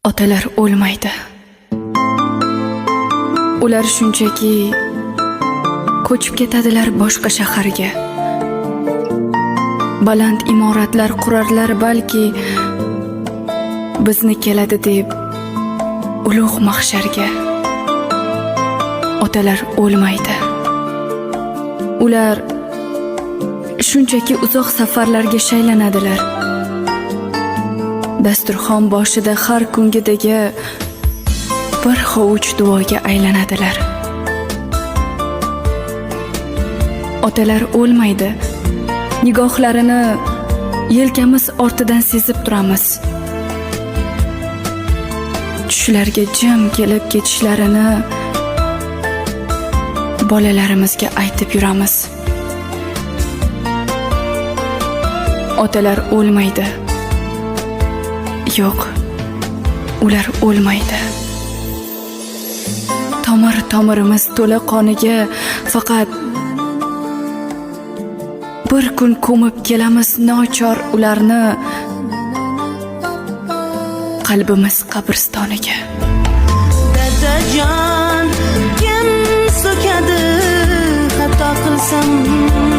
Otalar o'lmaydi. Ular shunchaki ko'chib ketadilar boshqa shaharga. Baland imoratlar qurarlar balki, bizni keladi deb ulug' mahsharga. Otalar o'lmaydi. Ular shunchaki uzoq safarlarga shaylanadilar. Dasturxon boshida har kungidagi bir hovuch duoga aylanadilar. Otalar o'lmaydi. Nigohlarini yelkamiz ortidan sezib turamiz. Tushlarga jim kelib ketishlarini bolalarimizga aytib yuramiz. Otalar o'lmaydi. Yo'q, ular o'lmaydi. Tomir-tomirimiz to'la qoniga faqat bir kun ko'mib kelamiz nochor ularni qalbimiz qabristoniga. Dadajon, kim so'kadi xato qilsam?